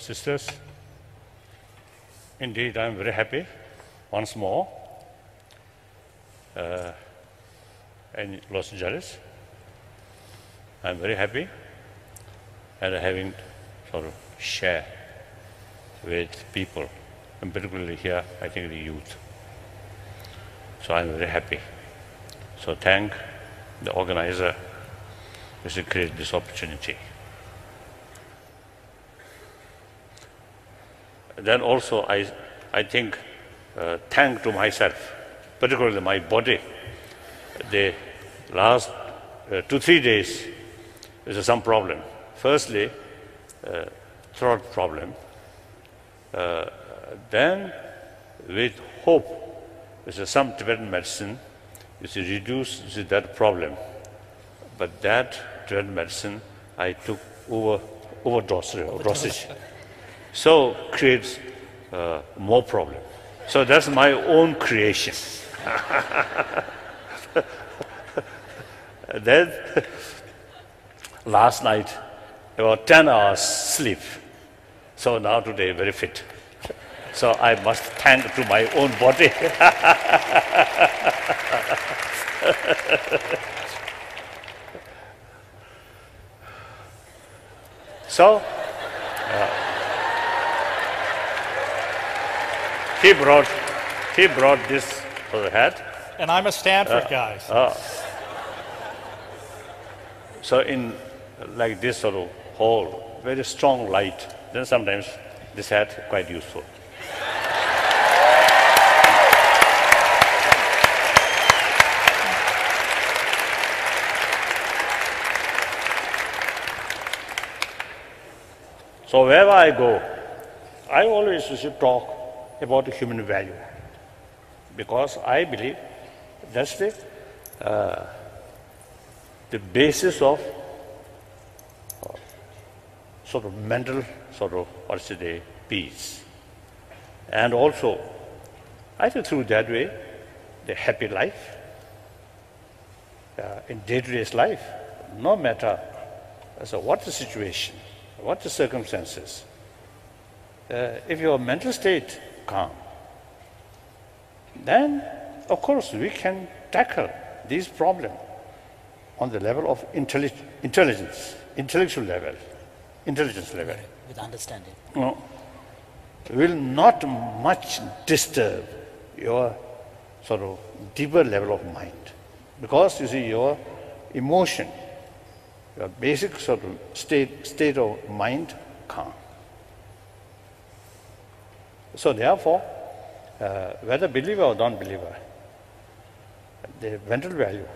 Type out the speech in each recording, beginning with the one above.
Sisters, indeed I am very happy once more in Los Angeles. I am very happy and having sort of share with people, and particularly here, I think the youth. So I am very happy. So thank the organizer who created this opportunity. Then also I think thank to myself, particularly my body. The last 2-3 days is some problem. Firstly, throat problem. Then with hope, some Tibetan medicine is to reduce that problem. But that Tibetan medicine I took overdosage. So creates more problem. So that's my own creation. Then last night about 10 hours sleep. So now today very fit. So I must thank to my own body. So he brought this for the head. And I'm a Stanford guy. So in like this sort of hole, very strong light, then sometimes this hat quite useful. So wherever I go, I always should talk about the human value, because I believe that's the basis of sort of mental sort of peace, and also I think through that way the happy life in day-to-day life, no matter what the situation, what the circumstances, if your mental state calm, then of course we can tackle these problems on the level of intellectual level, intelligence level. With understanding. Will not much disturb your sort of deeper level of mind, because you see your emotion, your basic sort of state of mind calm. So therefore, whether believer or non-believer, the mental value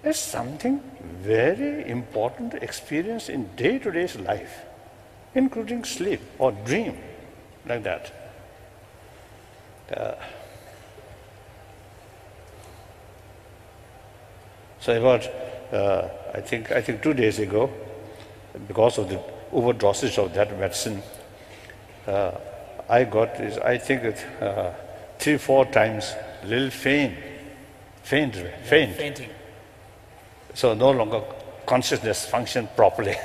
is something very important to experience in day-to-day life, including sleep or dream, like that. So about I think 2 days ago, because of the overdosage of that medicine, I got this, I think 3-4 times little fainting. So no longer consciousness function properly.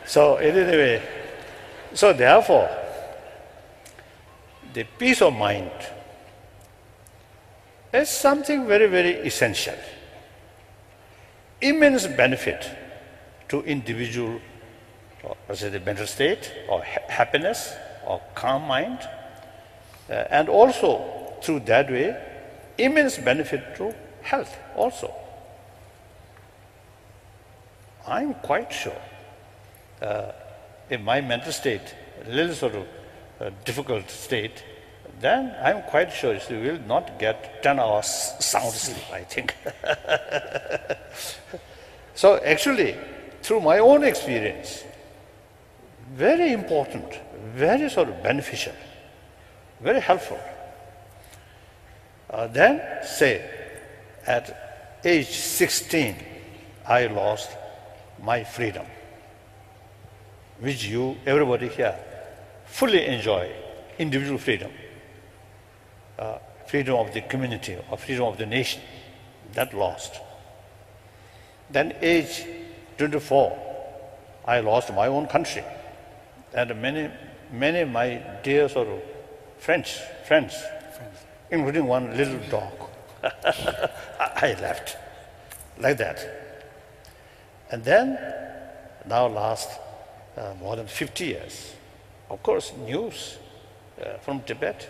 So anyway, so therefore, the peace of mind is something very, very essential. Immense benefit to individual, the mental state, or happiness, or calm mind, and also through that way, immense benefit to health also. I'm quite sure if my mental state, a little sort of difficult state, then I'm quite sure you will not get 10 hours sound sleep, I think. So actually, through my own experience, very important, very sort of beneficial, very helpful. Then say, at age 16, I lost my freedom, which everybody here, fully enjoy, individual freedom, freedom of the community or freedom of the nation. That lost. Then age 24, I lost my own country. And many of my dear sort of friends, including one little dog, I left like that. And then, now last more than 50 years, of course, news from Tibet,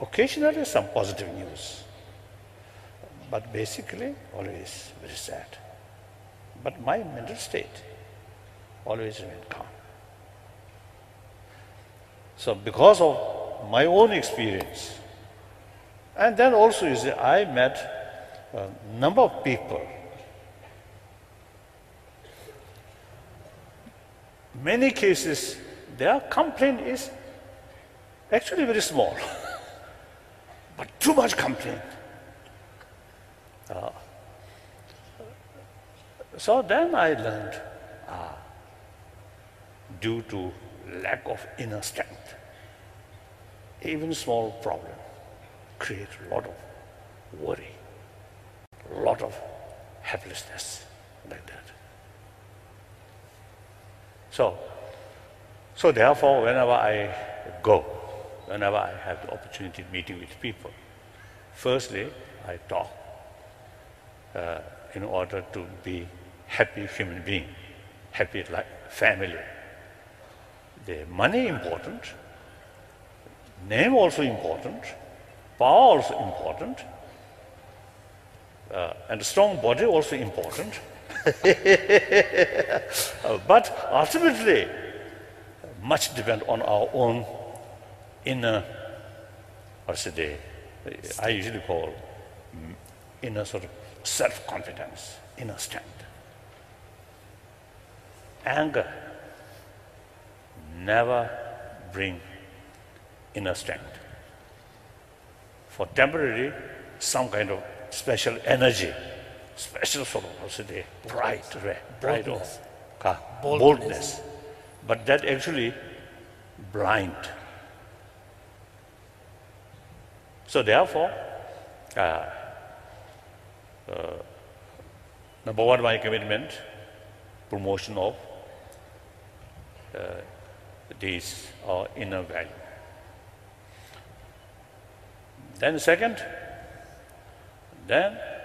occasionally some positive news, but basically always very sad. But my mental state always remained calm. So because of my own experience, and then also you see, I met a number of people. Many cases, their complaint is actually very small, but too much complaint. So then I learned, due to lack of inner strength, even small problem create a lot of worry, a lot of helplessness, like that. So therefore, whenever I go, whenever I have the opportunity meeting with people, firstly, I talk in order to be happy human being, happy family. The money important, name also important, power also important, and strong body also important. But ultimately, much depends on our own inner, I usually call inner sort of self-confidence, inner strength. Anger never bring inner strength. For temporary, some kind of special energy, special sort of pride or boldness. But that actually blind. So therefore, number one, my commitment, promotion of these inner value. Then second,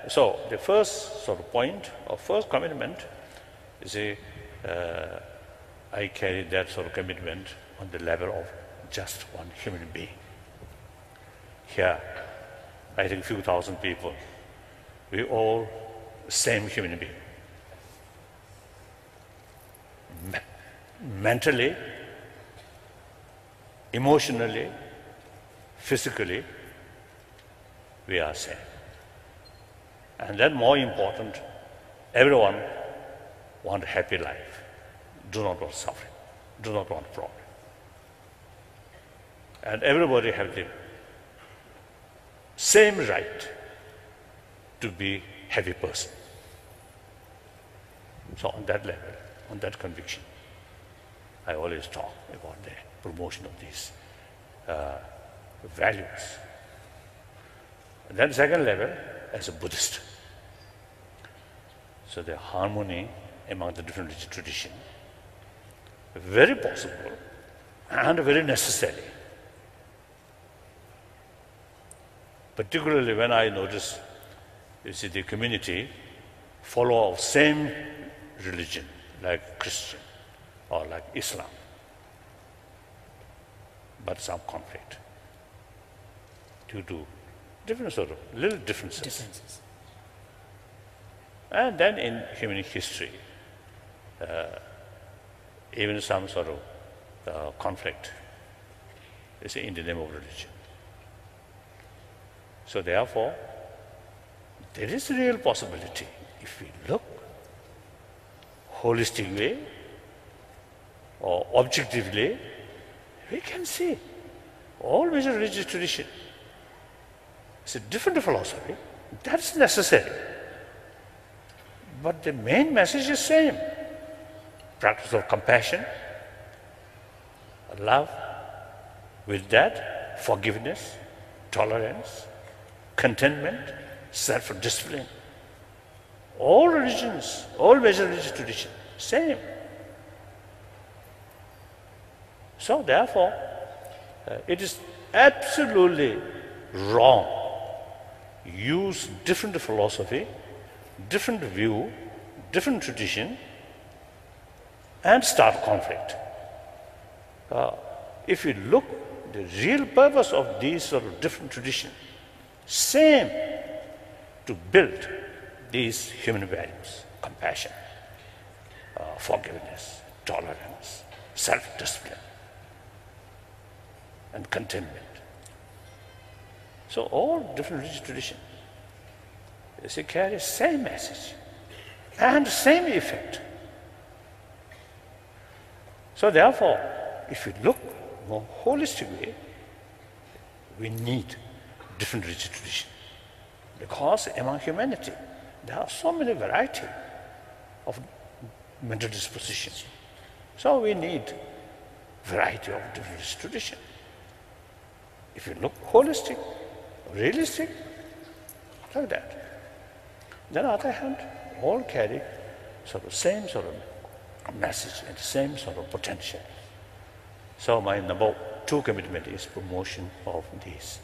so the first sort of point or first commitment is I carry that sort of commitment on the level of just one human being. Here, I think few thousand people, we all same human being. Mentally, emotionally, physically, we are same. And then more important, everyone want a happy life, do not want suffering, do not want problem. And everybody have the same right to be happy person. So on that level, on that conviction, I always talk about the promotion of these values. And then second level, as a Buddhist. So the harmony among the different religious traditions, very possible and very necessary. Particularly when I notice, you see, the community follow of same religion, like Christian or like Islam, but some conflict due to different sort of little differences. And then in human history, even some sort of conflict is in the name of religion. So therefore, there is a real possibility if we look holistically or objectively, we can see all major religious traditions. It's a different philosophy. That's necessary. But the main message is same. Practice of compassion, love, with that, forgiveness, tolerance, contentment, self-discipline. All religions, all major religious traditions, same. So therefore, it is absolutely wrong. Use different philosophy, different view, different tradition, and start conflict. If you look, the real purpose of these sort of different traditions, same, to build these human values: compassion, forgiveness, tolerance, self-discipline, and contentment. So all different religious traditions, they carry same message and same effect. So therefore, if you look more holistically, we need different religious traditions, because among humanity there are so many variety of mental dispositions. So we need variety of different religious traditions. If you look holistic, realistic, like that. Then on the other hand, all carry sort of same sort of message and same sort of potential. So my number 2 commitment is promotion of these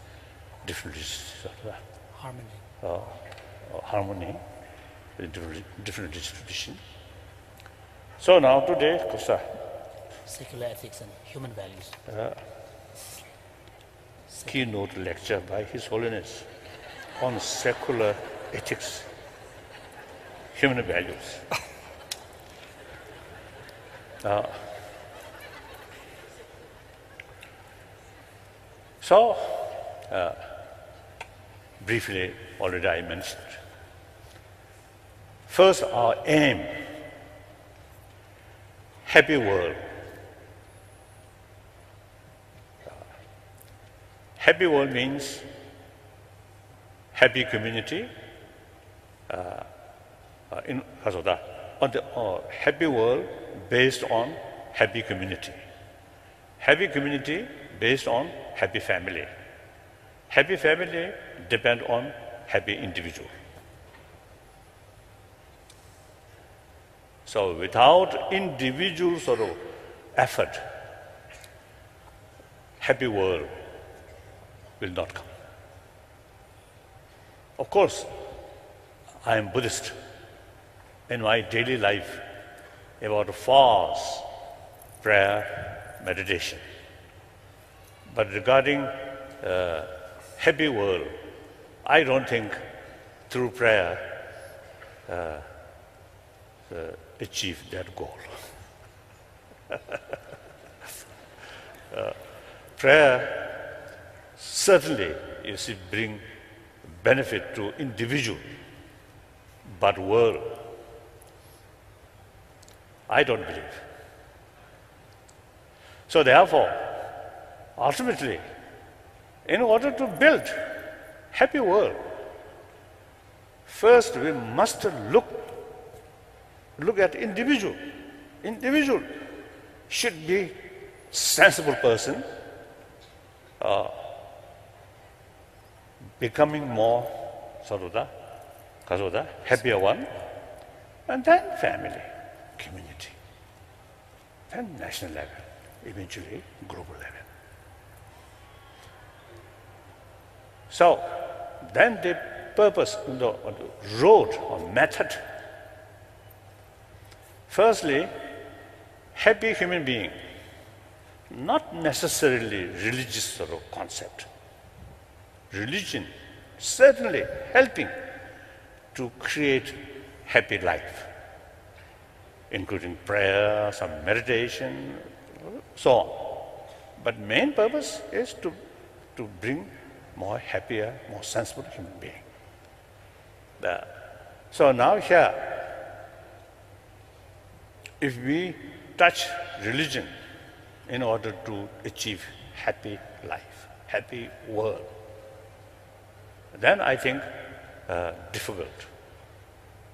different sort of harmony with different religious traditions. So now today, Kosa, secular ethics and human values. Keynote lecture by His Holiness on secular ethics, human values. So, briefly, already I mentioned. First, our aim: happy world. Happy world means happy community. Happy world based on happy community. Happy community based on happy family. Happy family depend on happy individual. So without individual sort of effort, happy world will not come. Of course, I am Buddhist. In my daily life, about fast, prayer, meditation. But regarding happy world, I don't think through prayer achieve that goal. Prayer certainly, you see, bring benefit to individual, but world, I don't believe. So therefore, ultimately, in order to build happy world, first we must look at individual. Individual should be sensible person, becoming more happier one, and then family, community, then national level, eventually global level. So then the purpose, the road or method. Firstly, happy human being, not necessarily religious sort of concept. Religion certainly helping to create happy life, including prayer, some meditation, so on. But main purpose is to bring more happier, more sensible human being. So now here, if we touch religion in order to achieve happy life, happy world, then I think difficult.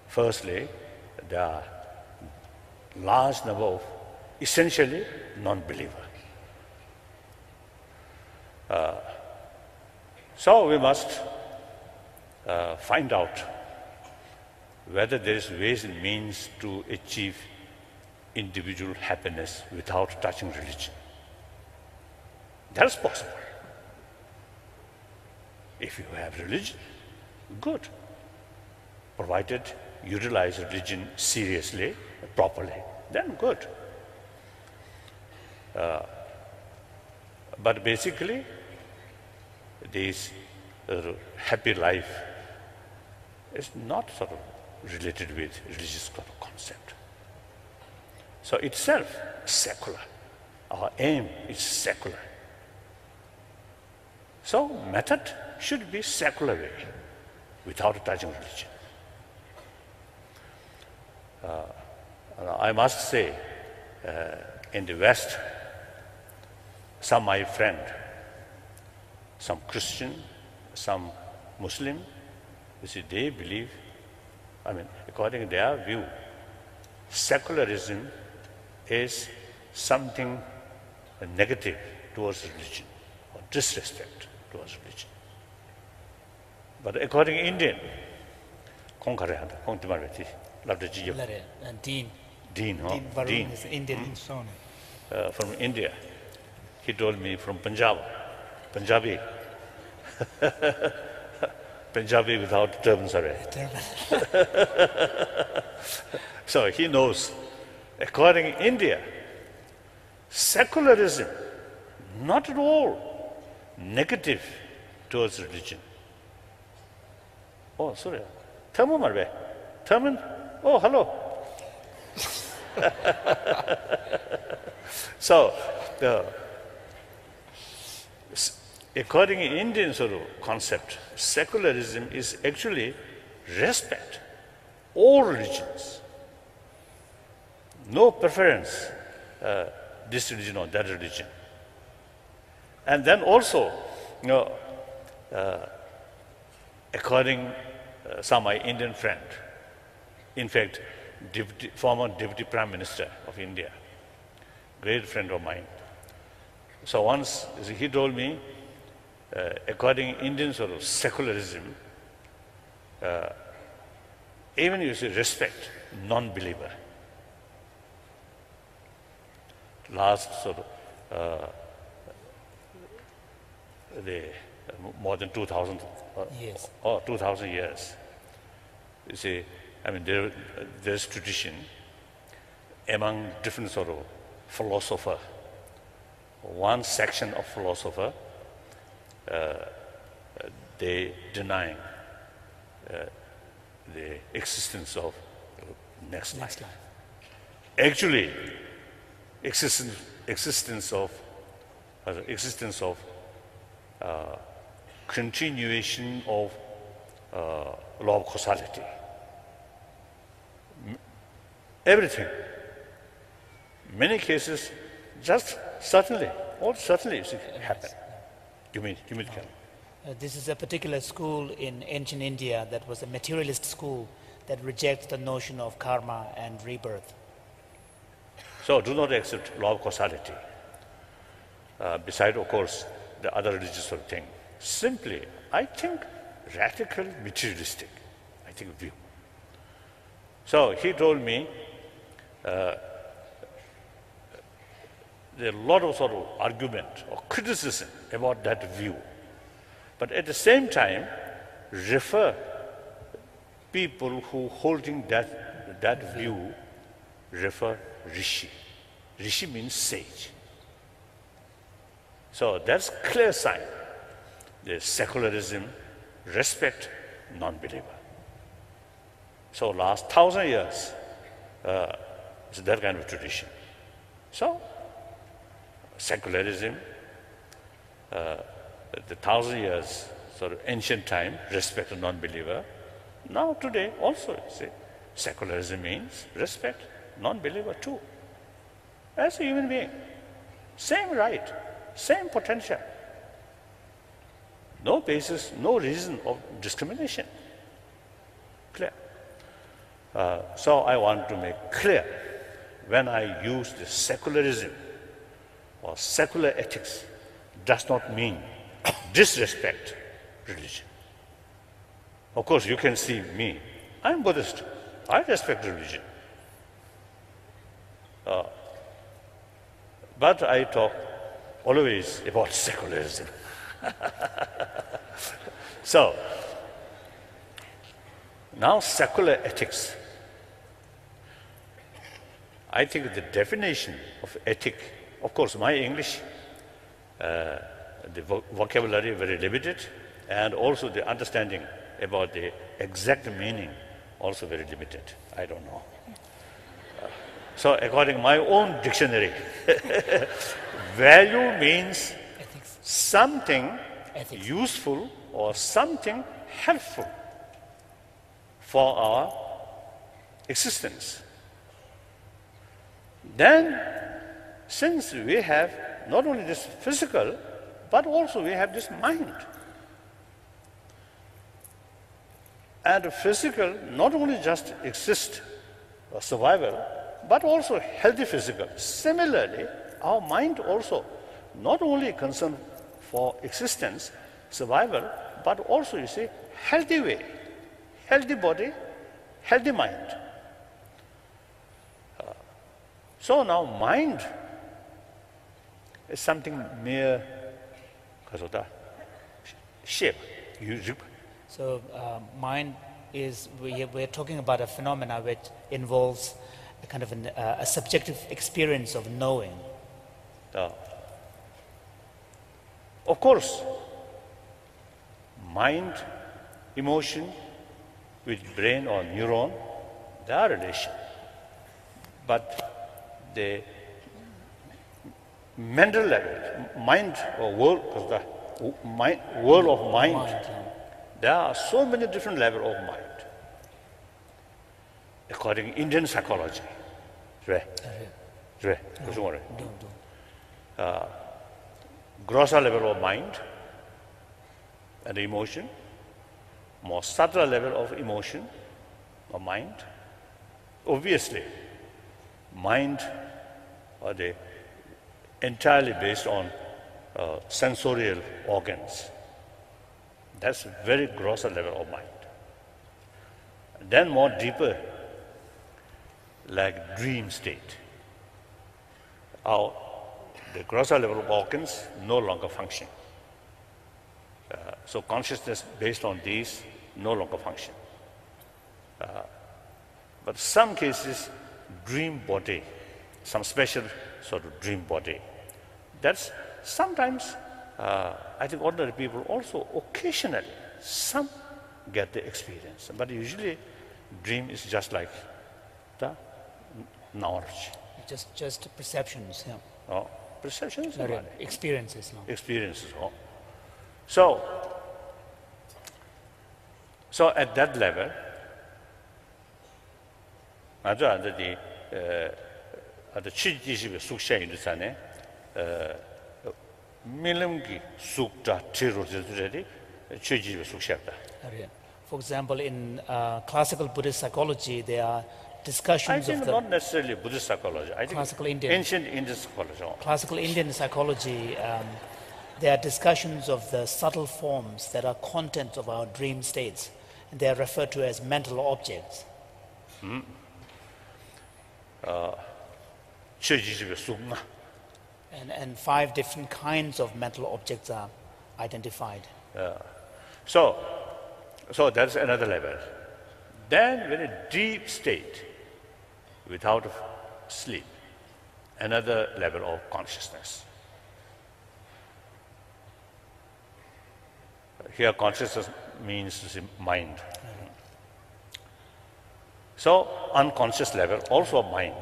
Firstly, there are large number of essentially non-believer. So we must find out whether there is ways and means to achieve individual happiness without touching religion. That is possible. If you have religion, good. Provided you utilize religion seriously, properly, then good. But basically, this happy life is not sort of related with religious sort of concept. So itself secular. Our aim is secular. So method should be secular way, without touching religion. I must say, in the West, some my friend, some Christian, some Muslim, you see, they believe, according to their view, secularism is something negative towards religion, or disrespect towards religion. But according to Indian, Dean. Dean, Varun is Indian son. From India. He told me from Punjabi. Punjabi without turban, sorry. So he knows, according to India, secularism, not at all negative towards religion. Oh, sorry. Turban, marbe. Turban? Oh, hello. So, according to Indian sort of concept, secularism is actually respect all religions. No preference, this religion or that religion. And then also, according some my Indian friend, in fact, former Deputy Prime Minister of India, great friend of mine. So once he told me, according to Indian sort of secularism, even you should respect non-believer. Last sort of more than 2,000 Yes. or 2,000 years. You see, there's tradition among different sort of philosopher. One section of philosopher, they deny the existence of next life. Actually, existence of continuation of law of causality. Everything. Many cases, just certainly, all certainly happen. You mean, This is a particular school in ancient India that was a materialist school that rejects the notion of karma and rebirth. So do not accept law of causality. Beside, of course, the other religious sort of thing. Simply, I think, radical materialistic, view. So he told me, there are a lot of sort of argument or criticism about that view. But at the same time, refer people who holding that view, refer Rishi. Rishi means sage. So that's clear sign. The secularism respect non-believer. So last 1,000 years, it's that kind of tradition. So secularism, the 1,000 years, sort of ancient time, respect a non-believer. Now today also, you see, secularism means respect non-believer too. As a human being, same right, same potential. No basis, no reason of discrimination. Clear. So I want to make clear, when I use the secularism or secular ethics, does not mean disrespect religion. Of course, you can see me. I'm Buddhist. I respect religion. But I talk always about secularism. So, now secular ethics. I think the definition of ethic, of course, my English, the vocabulary very limited, and also the understanding about the exact meaning also very limited. I don't know. So according to my own dictionary, value means Ethics. something Ethics. useful or something helpful for our existence. Then, since we have not only this physical, but also we have this mind. And physical not only just exist or survival, but also healthy physical. Similarly, our mind also not only concerned for existence, survival, but also, you see, healthy way, healthy body, healthy mind. So now mind is something mere shape. So mind is, we're talking about a phenomena which involves a kind of a subjective experience of knowing. Of course, mind, emotion with brain or neuron, they are relation. But the mental level, mind or world, because the world of mind, there are so many different levels of mind. According to Indian psychology, grosser level of mind and emotion, more subtle level of emotion or mind. Obviously, mind are they entirely based on sensorial organs. That's a very grosser level of mind. Then more deeper, like dream state. The grosser level of organs no longer function. So consciousness based on these no longer function. But some cases, dream body, some special sort of dream body. That's sometimes, I think ordinary people also occasionally, some get the experience. But usually dream is just like the knowledge. Just perceptions, yeah. Oh, perceptions? Not really. Experiences, no. Experiences. Oh. So at that level, 아주 안되디 아주 취지식의 숙시에 있는 산에 밀음기 숙자 제로들이 취지식의 숙시하다. For example, in classical Buddhist psychology, there are I discussions think of the not necessarily Buddhist psychology. I think classical Indian. ancient Indian psychology. Classical Indian psychology, there are discussions of the subtle forms that are content of our dream states, and they are referred to as mental objects. 취지식의 숙나. And 5 different kinds of mental objects are identified. So that's another level. Then very deep state, without sleep, another level of consciousness. Here consciousness means the mind. So unconscious level, also mind,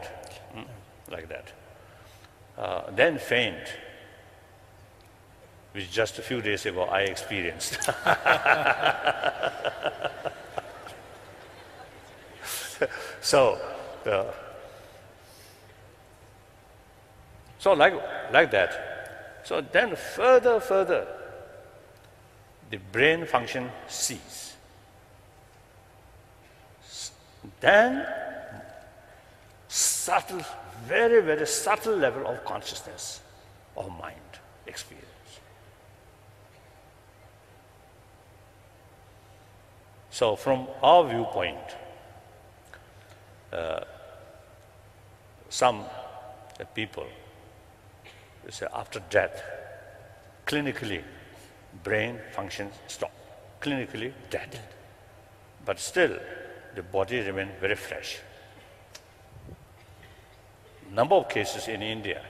like that. Then faint, which just a few days ago I experienced. So like that. So then further, the brain function cease. Then subtle, very, very subtle level of consciousness of mind experience. So from our viewpoint, some people say after death, clinically, brain functions stop, clinically dead. But still, the body remains very fresh. Number of cases in India.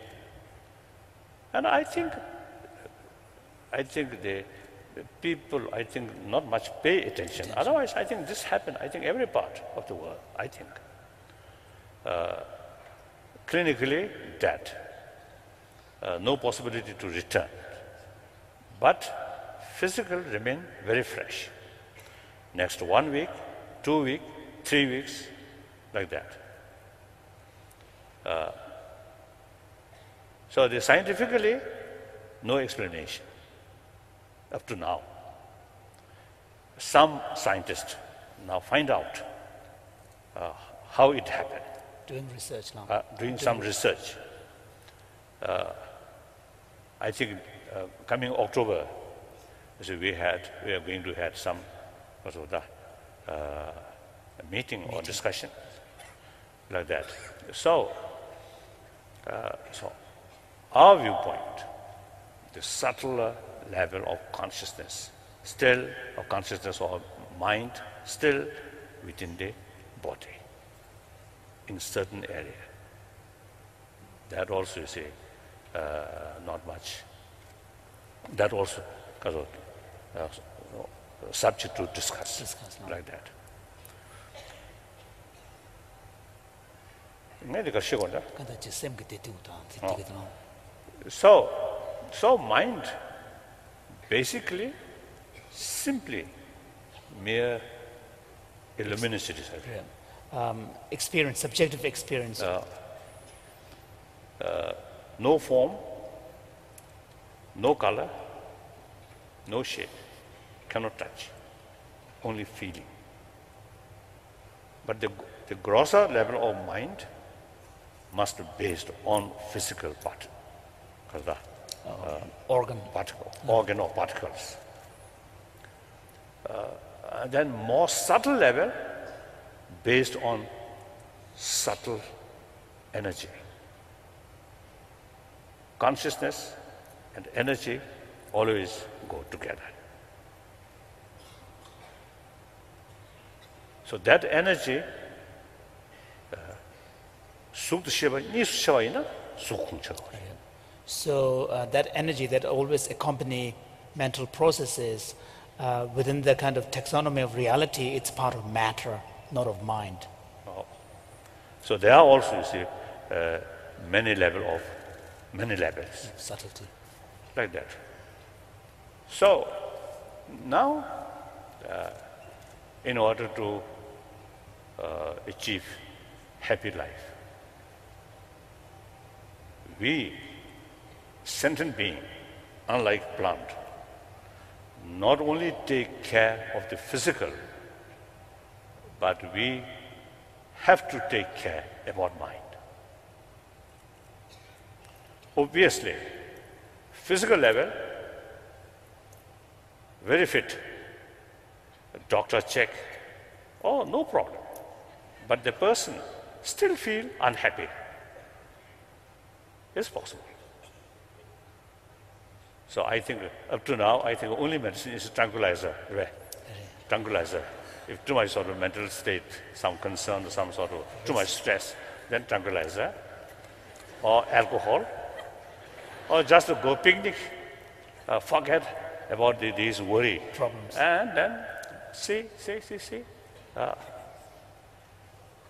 And I think the people, not much pay attention. Otherwise, I think this happened, every part of the world, clinically dead. No possibility to return. But physical remain very fresh. Next 1 week, 2 weeks, 3 weeks, like that. So the scientifically, no explanation up to now. Some scientists now find out how it happened. Doing research now. Doing some research. I think coming October, so we are going to have some meeting or discussion like that. So our viewpoint, the subtler level of consciousness, still of consciousness or mind, still within the body, in certain area. That also you see, not much. That also subject to discuss like that. So mind basically simply mere illuminacy. Experience, subjective experience. No form, no color, no shape, cannot touch, only feeling. But the grosser level of mind must be based on physical part, organ or particles. And then more subtle level based on subtle energy. Consciousness and energy always go together. So that energy, so that energy that always accompany mental processes within the kind of taxonomy of reality, it's part of matter, not of mind. So there are also, you see, many levels. Subtlety. Like that. So now, in order to achieve happy life, we, sentient being, unlike plant, not only take care of the physical, but we have to take care about mind. Obviously, physical level, very fit. Doctor check, oh, no problem. But the person still feel unhappy. It's possible. So I think up to now, only medicine is a tranquilizer. Tranquilizer. If too much sort of mental state, some concern, some sort of too much stress, then tranquilizer, or alcohol, or just to go picnic, forget about these worry problems, and then see.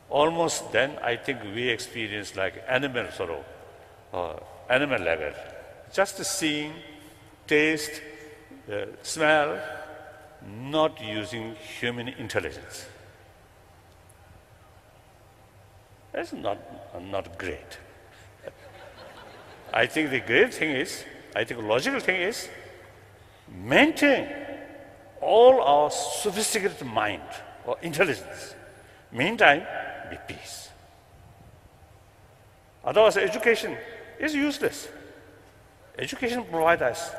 Almost then I think we experience like animal animal level, just seeing, taste, smell, not using human intelligence. That's not great. I think the great thing is, logical thing is, maintain all our sophisticated mind or intelligence. Meantime, be peace. Otherwise, education is useless. Education provides us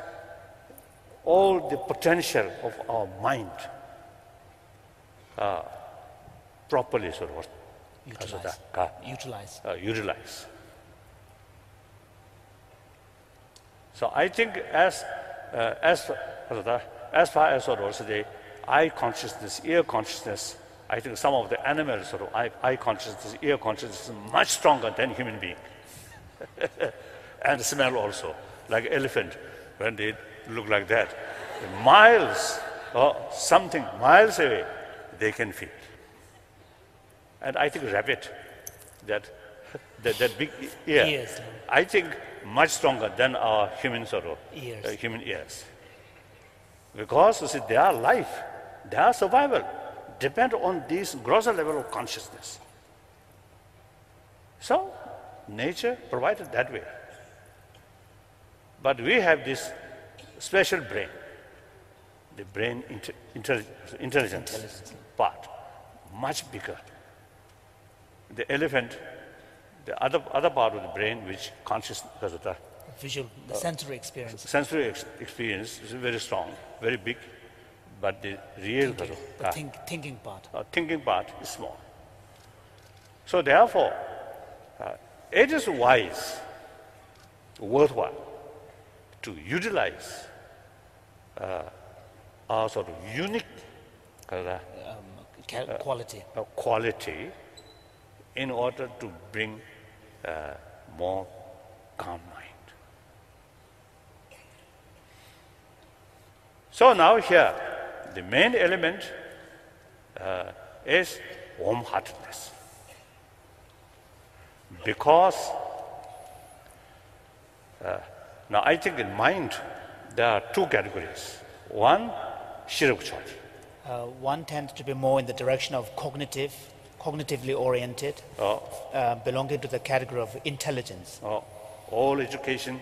all the potential of our mind. properly sort of utilize. So I think as far as sort of the eye consciousness, ear consciousness, I think some of the animals sort of eye consciousness, ear consciousness is much stronger than human being. And smell also, like elephant, when they look like that, miles or something miles away, they can feel. And I think rabbit, that big ear, Ears. I think much stronger than our human sort of Ears. human ears. Because you see, their life, their survival depend on this grosser level of consciousness. So nature provided that way. But we have this special brain, the brain intelligence part, much bigger. The elephant, the other part of the brain, which consciousness, the Visual, the sensory experience. sensory experience is very strong, very big, but the real Thinking part. thinking part is small. So therefore, it is wise, worthwhile to utilize our sort of unique Quality. quality in order to bring more calm mind. So now here, the main element is warm-heartedness. Because now I think in mind there are two categories. One, shirukchari. One tends to be more in the direction of cognitively oriented, belonging to the category of intelligence. All education,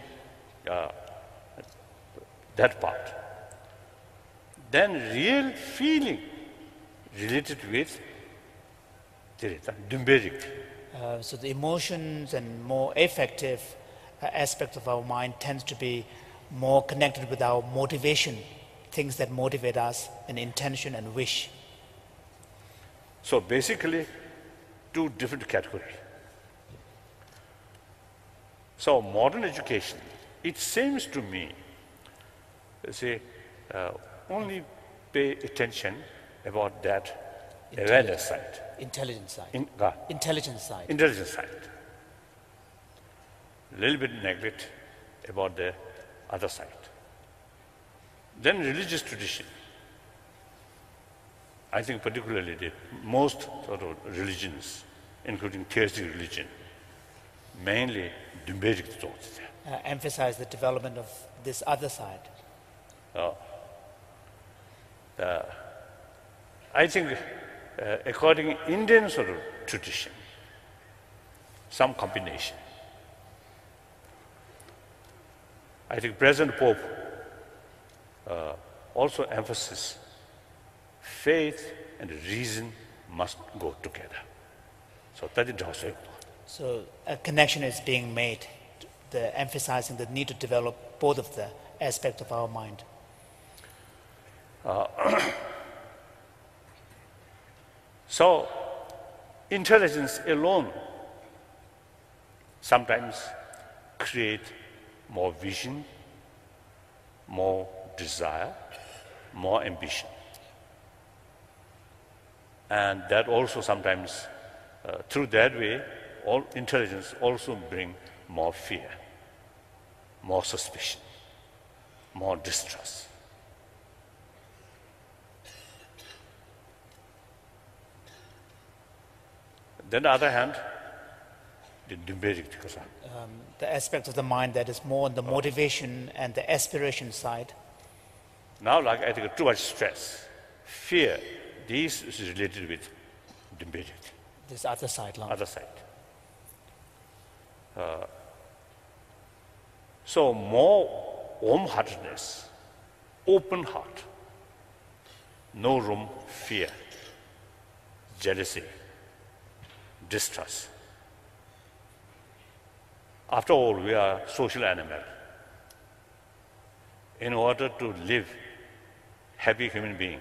that part. Then real feeling related with dumberik. So the emotions and more affective aspects of our mind tends to be more connected with our motivation, things that motivate us, and intention and wish. So basically, two different categories. So modern education, it seems to me, only pay attention about that awareness side. Intelligence side. Intelligence side. A little bit neglect about the other side. Then religious tradition. I think particularly the most sort of religions, including theistic religion, mainly Dumberik thoughts. Emphasize the development of this other side. I think according to Indian sort of tradition, some combination. I think present Pope also emphasizes faith and reason must go together. So that is also. So a connection is being made, emphasizing the need to develop both of the aspects of our mind. So intelligence alone sometimes create more vision, more desire, more ambition. And that also sometimes, through that way, all intelligence also bring more fear, more suspicion, more distrust. Then on the other hand, the Dumberik. The aspect of the mind that is more on the motivation and the aspiration side. Now, like I think too much stress, fear, this is related with Dumberik. This other side, Lama. Other side. So more warm-heartedness, open heart, no room fear, jealousy, distrust. After all, we are social animal. In order to live happy human being,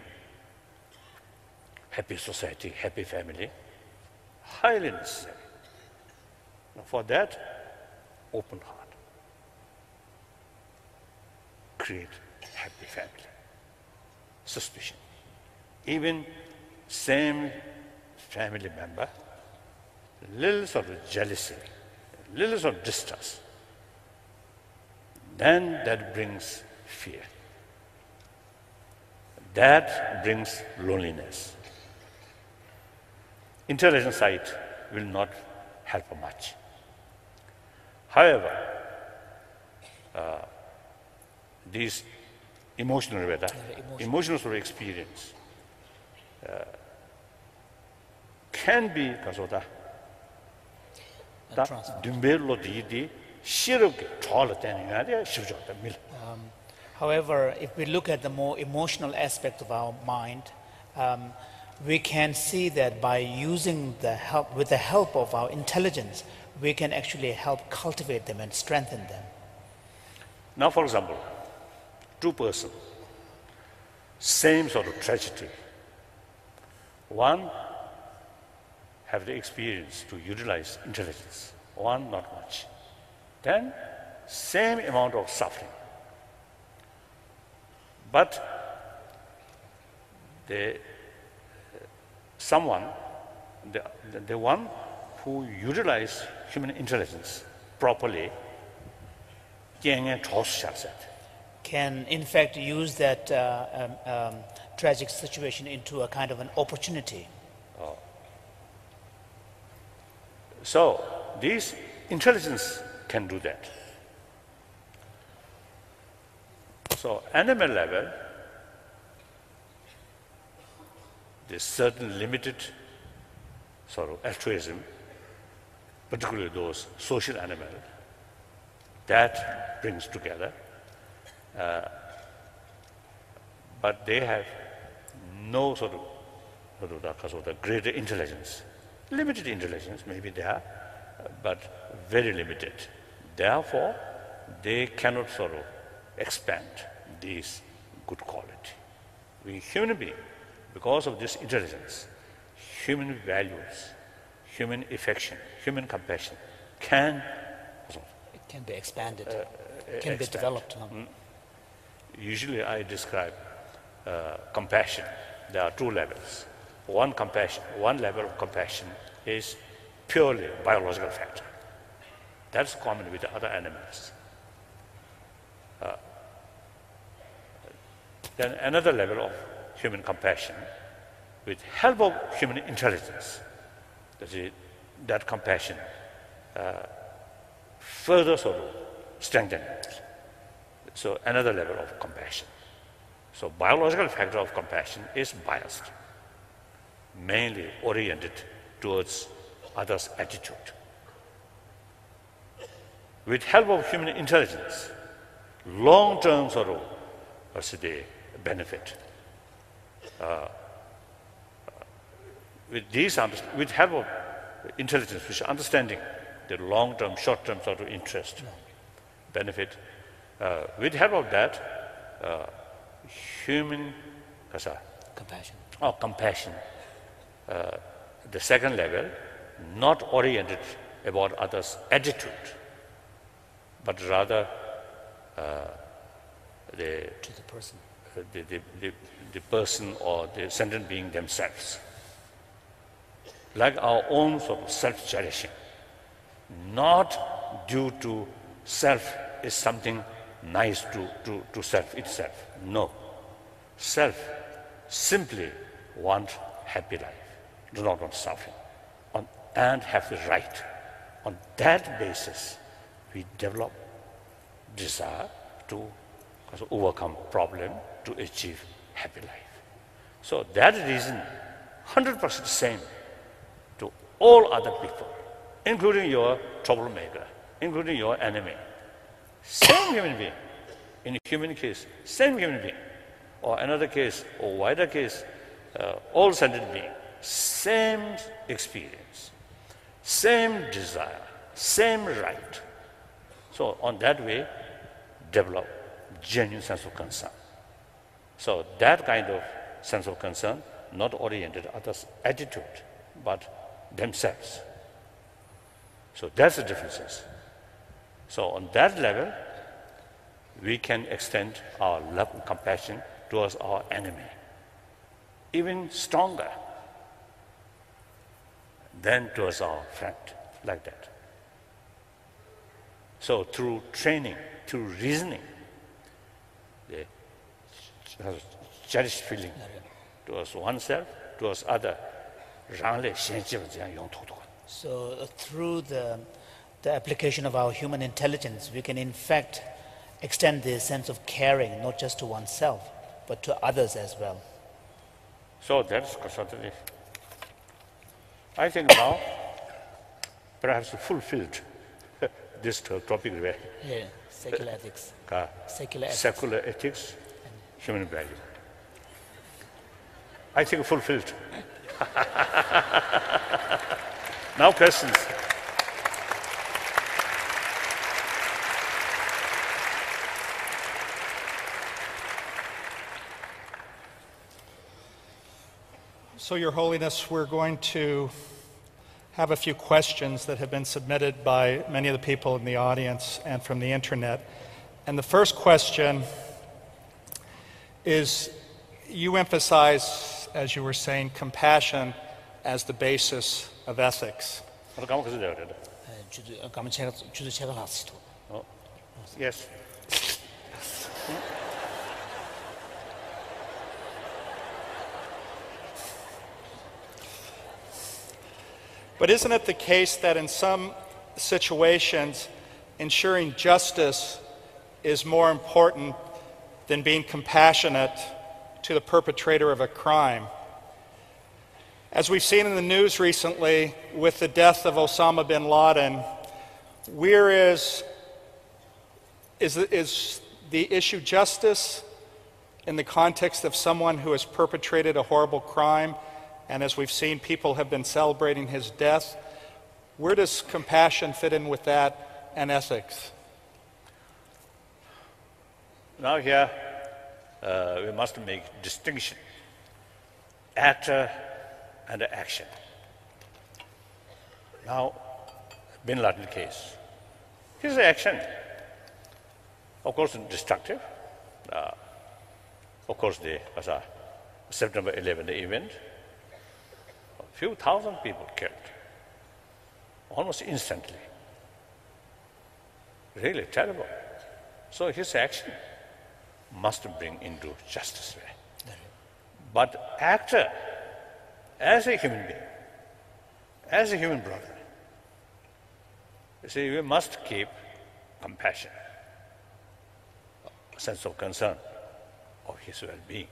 happy society, happy family, highly necessary. Now for that, open heart. Create happy family. Suspicion. Even same family member, little sort of jealousy, little sort of distrust, then that brings fear. That brings loneliness. Intelligent side will not help much. However, these emotional sort of experience can be however, if we look at the more emotional aspect of our mind, we can see that by using with the help of our intelligence, we can actually help cultivate them and strengthen them. Now, for example, two persons, same sort of tragedy. One have the experience to utilize intelligence, one not much. Then, same amount of suffering. But the one who utilize human intelligence properly can in fact use that tragic situation into a kind of an opportunity. So these intelligence can do that. So animal level, there's certain limited sort of altruism, particularly those social animals, that brings together. But they have no sort of greater intelligence. Limited intelligence, maybe they are, but very limited. Therefore, they cannot sort of expand these good quality. We human beings, because of this intelligence, human values, human affection, human compassion can be expanded, can be developed. Usually I describe compassion. There are two levels. One level of compassion is purely biological factor. That's common with the other animals. Then another level of human compassion with help of human intelligence. That compassion further sort of strengthened. So another level of compassion. So biological factor of compassion is biased, mainly oriented towards others' attitude. With help of human intelligence, long-term sort of benefit. With help of intelligence, which is understanding the long-term, short-term sort of interest, benefit. With help of that, human compassion. The second level, not oriented about others' attitude, but rather the person or the sentient being themselves. Like our own sort of self-cherishing, not due to self is something nice to self itself. No. Self simply want happy life, do not want suffering, and have the right. On that basis, we develop desire to overcome problem, to achieve happy life. So that reason, 100% same to all other people, including your troublemaker, including your enemy. Same human being. In a human case, same human being. Or another case, or wider case, all sentient being. Same experience, same desire, same right. So on that way, develop genuine sense of concern. So that kind of sense of concern not oriented others' attitude, but themselves. So that's the differences. So on that level, we can extend our love and compassion towards our enemy, even stronger than towards our friend, like that. So through training, through reasoning, the cherished feeling towards oneself, towards other, So through the application of our human intelligence, we can in fact extend the sense of caring not just to oneself, but to others as well. So that's certainly, I think now, perhaps fulfilled this topic where Yeah, secular ethics. Secular ethics, human value. I think fulfilled. Now questions. So, Your Holiness, we're going to have a few questions that have been submitted by many of the people in the audience and from the internet. And the first question is, you emphasize, as you were saying, compassion as the basis of ethics. Yes. But isn't it the case that in some situations, ensuring justice is more important than being compassionate to the perpetrator of a crime? As we've seen in the news recently with the death of Osama bin Laden, where is the issue justice in the context of someone who has perpetrated a horrible crime? And as we've seen, people have been celebrating his death. Where does compassion fit in with that and ethics? Now here, we must make distinction, actor and action. Now, bin Laden case, his action, of course, destructive. Of course, there was a September 11 event. A few thousand people killed, almost instantly. Really terrible. So his action must bring into justice. But actor, as a human being, as a human brother, you see, we must keep compassion, a sense of concern of his well-being.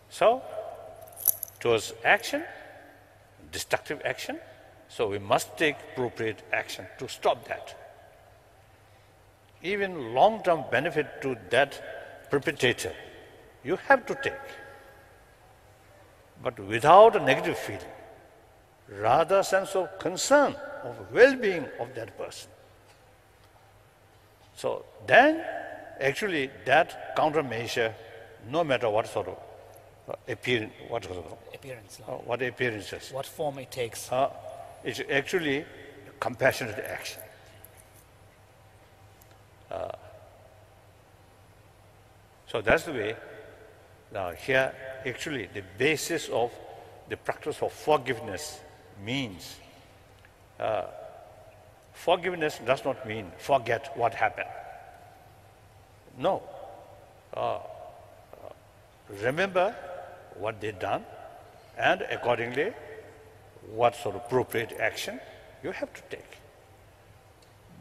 So, towards action, destructive action, so we must take appropriate action to stop that. Even long-term benefit to that perpetrator, you have to take, but without a negative feeling, rather a sense of concern, of well-being of that person. So then, actually, that countermeasure, no matter what sort of appearance, what appearances, what form it takes, it's actually compassionate action. So that's the way. Now here, actually, the basis of the practice of forgiveness means forgiveness does not mean forget what happened. No. Remember what they done, and accordingly, what sort of appropriate action you have to take.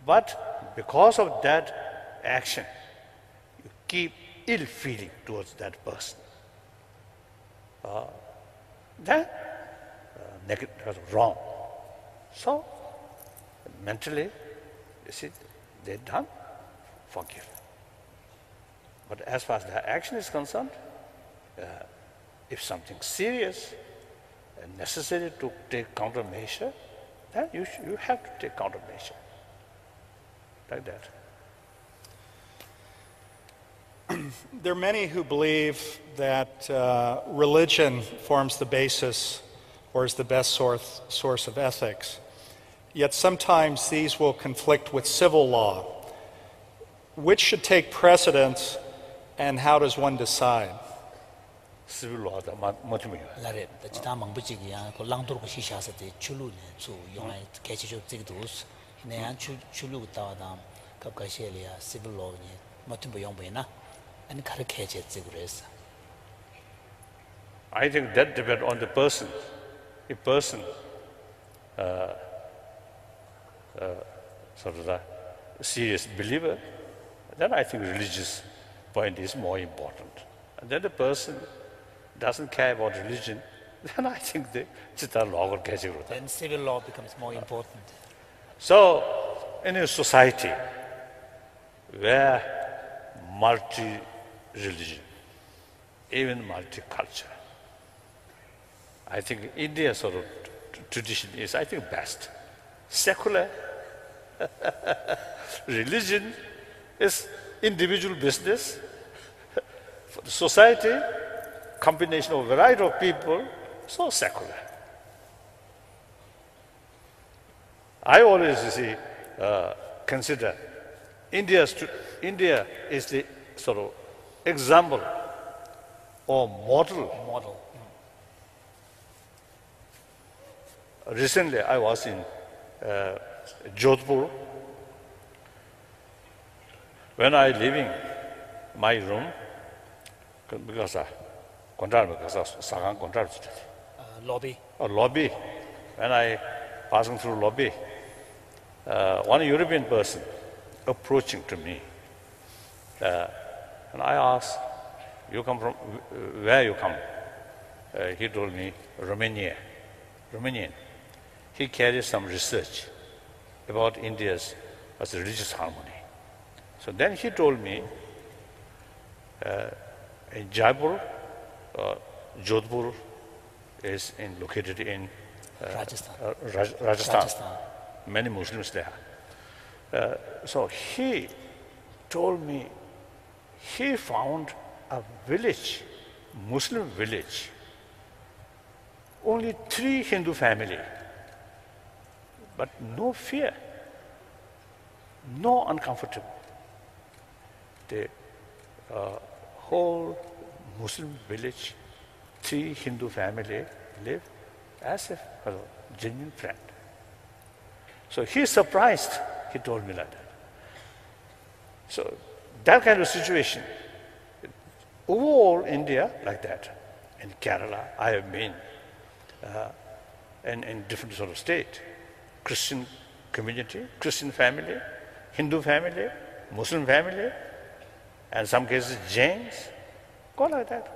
But because of that action, you keep ill feeling towards that person. That was wrong. So, mentally, you see, they done, forgive. But as far as the action is concerned, if something serious and necessary to take countermeasure, then you have to take countermeasure. Like that. There are many who believe that religion forms the basis or is the best source of ethics. Yet sometimes these will conflict with civil law. Which should take precedence, and how does one decide? civil law da motimyo 라레 지다 망부지기야 그 랑도르고 시샤서데 출루네 주 용의 개체적 지도스 내한 출루 따와다 갑가시엘이야 civil law니 모tim보 용보이나 아니 가르쳐 jes지 그래서 I think that depends on the person. A person sort of a serious believer, then I think religious point is more important. And then the person doesn't care about religion, then I think the chita law will catch it. Then civil law becomes more important. So, in a society where multi-religion, even multi-culture, I think India's sort of tradition is, I think, best. Secular religion is individual business. For the society, combination of a variety of people, so secular. I always consider India is the sort of example or model. Recently, I was in Jodhpur. When I leaving my room, because lobby. When I passing through lobby, one European person approaching to me, and I asked, "You come from where you come?" He told me Romanian. He carries some research about India's religious harmony. So then he told me, in Jaipur, Jodhpur is located in Rajasthan. Many Muslims there. So he told me he found a village, Muslim village, only 3 Hindu family, but no fear, no uncomfortable. The whole Muslim village, 3 Hindu family live as if a genuine friend. So he's surprised, he told me like that. So that kind of situation, overall India like that. In Kerala, I have been in different sort of state. Christian community, Christian family, Hindu family, Muslim family, and some cases Jains, go like that.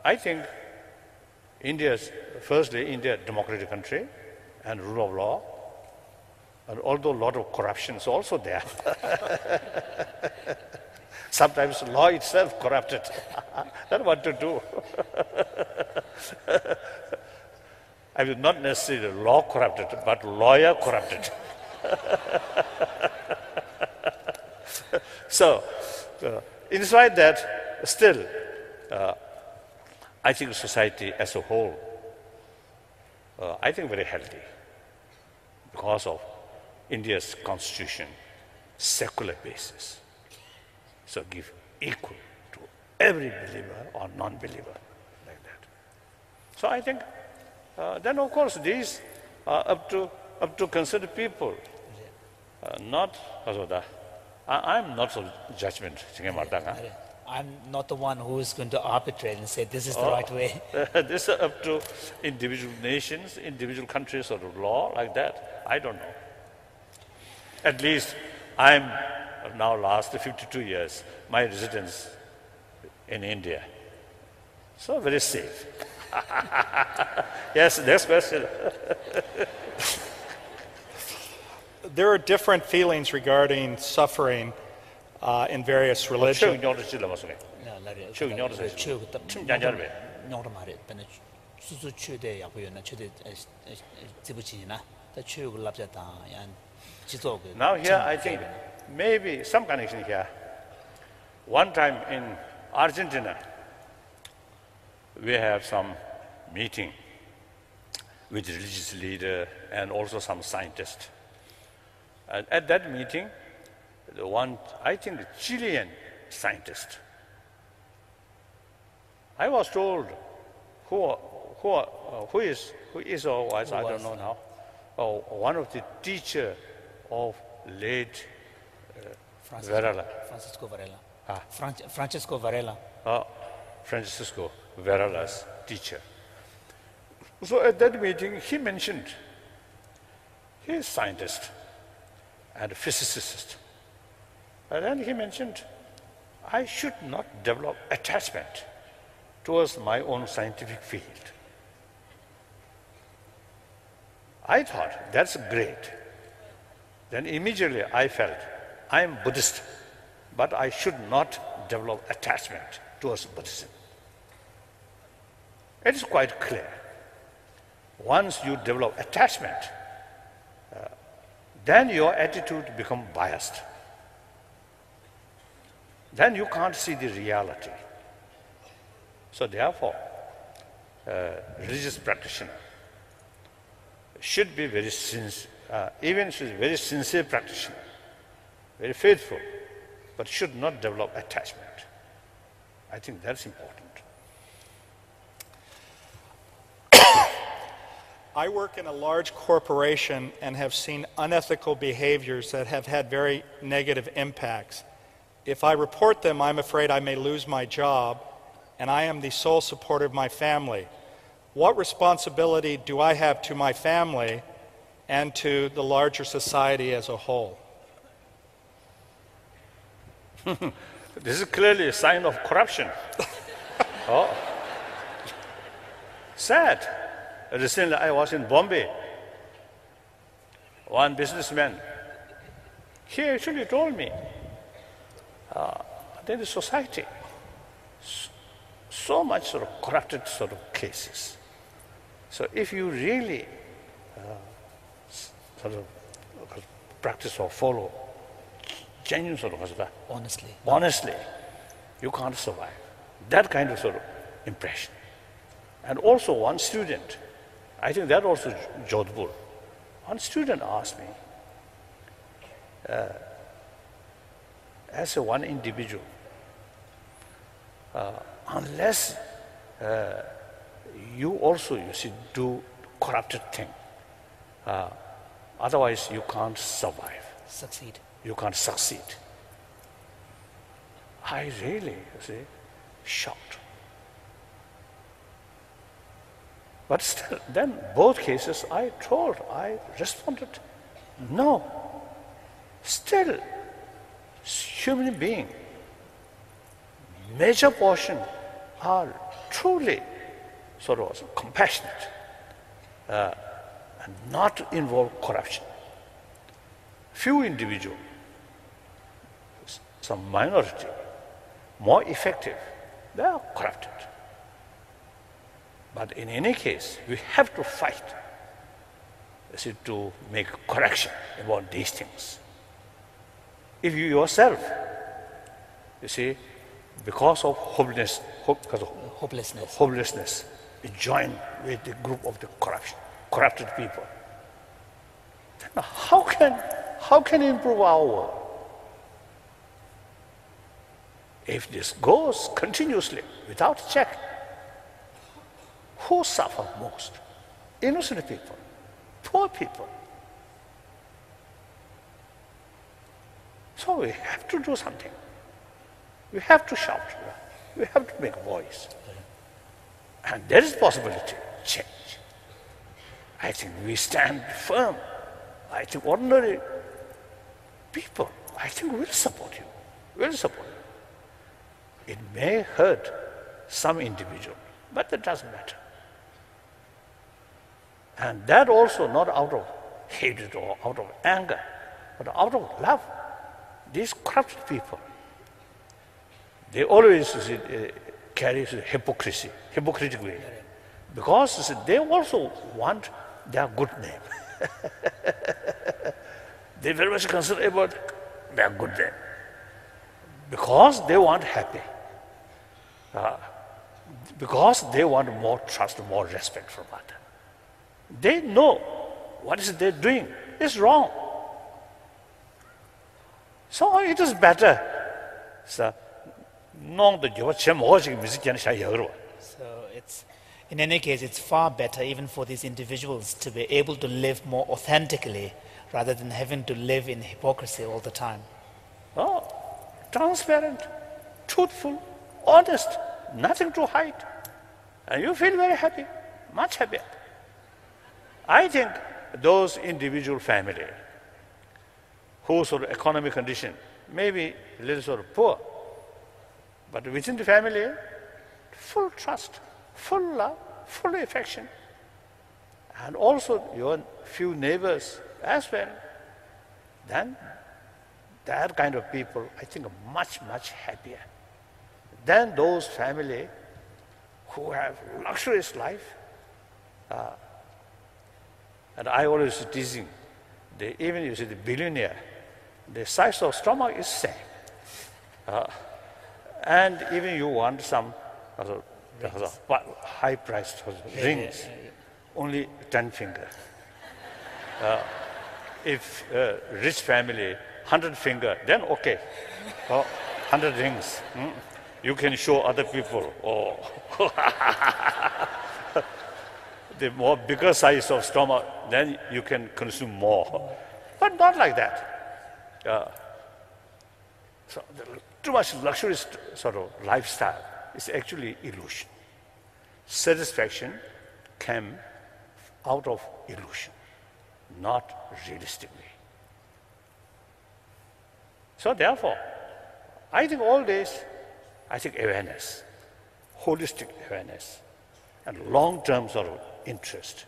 I think firstly, India is a democratic country and rule of law, and although a lot of corruption is also there. Sometimes law itself corrupted. That's what to do. I mean, not necessarily law corrupted, but lawyer corrupted. So, in spite of that, still, I think society as a whole, I think very healthy because of India's constitution, secular basis. So give equal to every believer or non-believer like that. So I think then of course these are up to consider people, not I'm not so judgment. I'm not the one who is going to arbitrate and say this is the right way. This is up to individual nations, individual countries sort of law like that. I don't know. At least I'm now last 52 years, my residence in India. So very safe. Yes, next question. There are different feelings regarding suffering in various religions. Now here I think maybe some connection here. One time in Argentina, we have some meeting with religious leader and also some scientists. And at that meeting, the one, I think, the Chilean scientist, I was told who is or was, I don't know now, one of the teacher of late Varela. Francisco Varela. Ah. Francisco Varela. Francisco Varela's teacher. So at that meeting, he mentioned he is a scientist and a physicist. And then he mentioned, I should not develop attachment towards my own scientific field. I thought, that's great. Then immediately I felt, I am Buddhist, but I should not develop attachment towards Buddhism. It is quite clear. Once you develop attachment, then your attitude becomes biased. Then you can't see the reality. So therefore, religious practitioner should be very sincere, even should be very sincere practitioner, very faithful, but should not develop attachment. I think that's important. I work in a large corporation and have seen unethical behaviors that have had very negative impacts. If I report them, I'm afraid I may lose my job, and I am the sole supporter of my family. What responsibility do I have to my family and to the larger society as a whole? This is clearly a sign of corruption. Oh. Sad. Recently, I was in Bombay. One businessman, he actually told me, there is society, so much sort of corrupted sort of cases. So if you really sort of practice or follow genuine sort of honestly, you can't survive. That kind of sort of impression. And also one student, I think that also Jodhpur, one student asked me, as a one individual, unless you also, you see, do corrupted thing, otherwise you can't survive. Succeed. You can't succeed. I really, you see, shocked. But still, then both cases I responded, no. Still, human being, major portion are truly sort of compassionate and not involve corruption. Few individuals, some minority, more effective, they are corrupted. But in any case, we have to fight to make correction about these things. If you yourself, you see, because of hopelessness, you join with the group of the corrupted people, then how can improve our world? If this goes continuously without check, who suffer most? Innocent people, poor people. So we have to do something. We have to shout. We have to make a voice. And there is possibility to change. I think we stand firm. I think ordinary people, I think will support you. Will support you. It may hurt some individual, but that doesn't matter. And that also not out of hatred or out of anger, but out of love. These corrupt people, they always carry hypocritical way, because they also want their good name. They very much concerned about they are good there. Because they want happy. Because they want more trust, more respect from others. They know what is they doing is wrong. So it is better. So it's, in any case, it's far better even for these individuals to be able to live more authentically rather than having to live in hypocrisy all the time. Oh, transparent, truthful, honest, nothing to hide. And you feel very happy, much happier. I think those individual family whose sort of economic condition may be a little sort of poor, but within the family, full trust, full love, full affection, and also your few neighbors as well, then that kind of people, I think, are much, much happier than those family who have luxurious life. And I always teasing, even you see the billionaire, the size of stomach is same. And even you want some high-priced rings, only 10 finger. If rich family, 100 finger, then okay. 100 rings. You can show other people. Oh. The more bigger size of stomach, then you can consume more. But not like that. So too much luxurious sort of lifestyle is actually illusion. Satisfaction came out of illusion, not realistically. So therefore, I think all this, I think awareness, holistic awareness, and long-term sort of interest,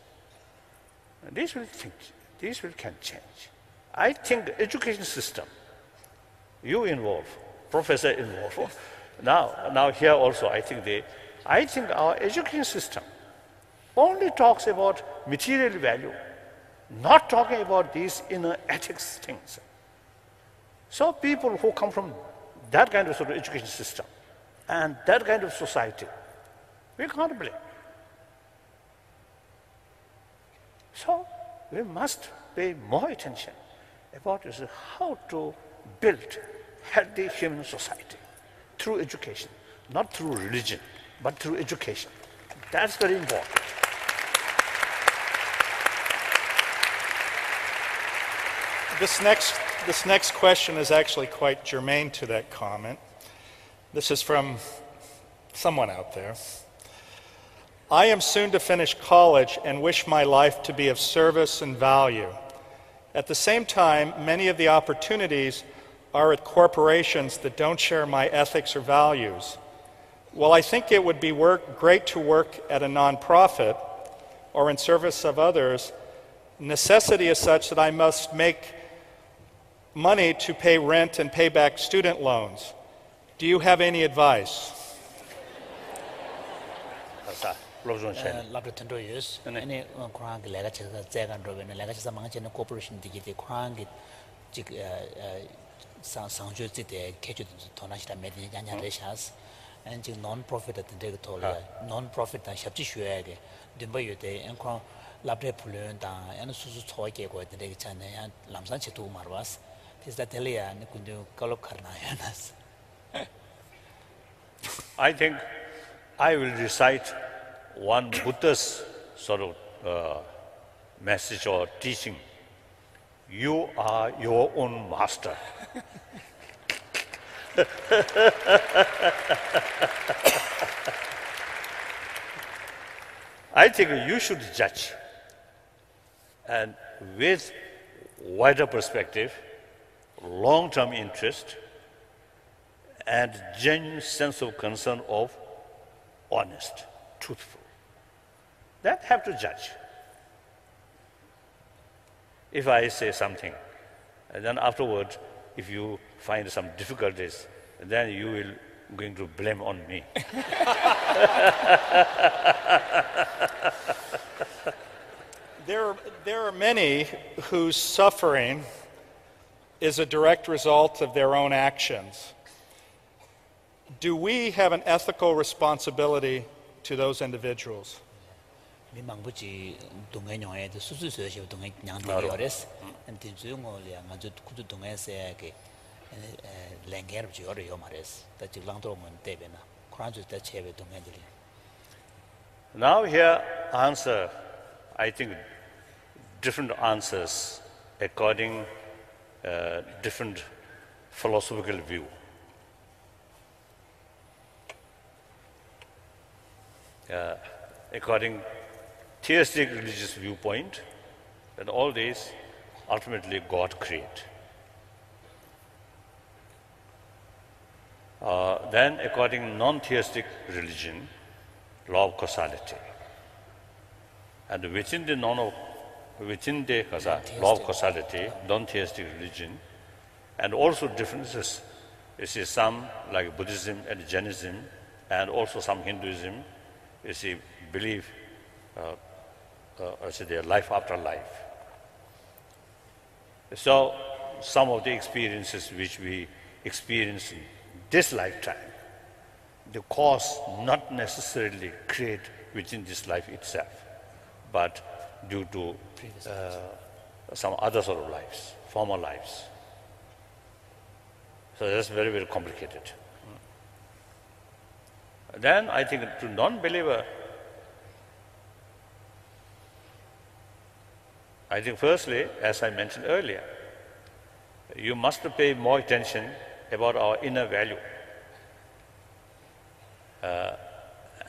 these can change. I think the education system, you involve, professor involved. Now here also, I think our education system only talks about material value, not talking about these inner ethics things. So people who come from that kind of sort of education system and that kind of society, we can't blame. So we must pay more attention about how to build healthy human society through education, not through religion, but through education. That's very important. This next question is actually quite germane to that comment. This is from someone out there. I am soon to finish college and wish my life to be of service and value. At the same time, many of the opportunities are at corporations that don't share my ethics or values. While I think it would be great to work at a nonprofit or in service of others, necessity is such that I must make money to pay rent and pay back student loans. Do you have any advice? Laboratories, any Kurang legacy that legacy among corporation digit Kurang Sanjo City, Ketchu Tonashita Median Reshas, and non-profit at the Degatolia, non-profit and Shaptishuage, Dimbayute, and Crown Labre Pulunda, and Susu Toyke, the Degatan, and Lamsanchetu Marvas, is that Elia and Kundu Kalokarnayanas. I think I will recite one Buddha's sort of message or teaching. You are your own master. I think you should judge, and with wider perspective, long-term interest, and genuine sense of concern of honest, truthful. That have to judge. If I say something, and then afterwards, if you find some difficulties, then you will going to blame on me. There are many whose suffering is a direct result of their own actions. Do we have an ethical responsibility to those individuals? 미망부지 동행용에도 수수수시 동행 냥대요레스 엔티즈용올이야 아주 구두 동행세게 랭게르지 어려요 말레스 다지 랑도면 되베나 크란주 때 제베 동행들이 Now here answer, I think different answers according different philosophical view. According theistic religious viewpoint, that all these ultimately God create. Then according non-theistic religion, law of causality. And within the law of causality, non-theistic religion, and also differences. You see some like Buddhism and Jainism, and also some Hinduism, you see believe their life after life. So some of the experiences which we experience in this lifetime, the cause not necessarily create within this life itself, but due to some other sort of lives, former lives. So that's very, very complicated. Then I think to non-believer, I think firstly, as I mentioned earlier, you must pay more attention about our inner value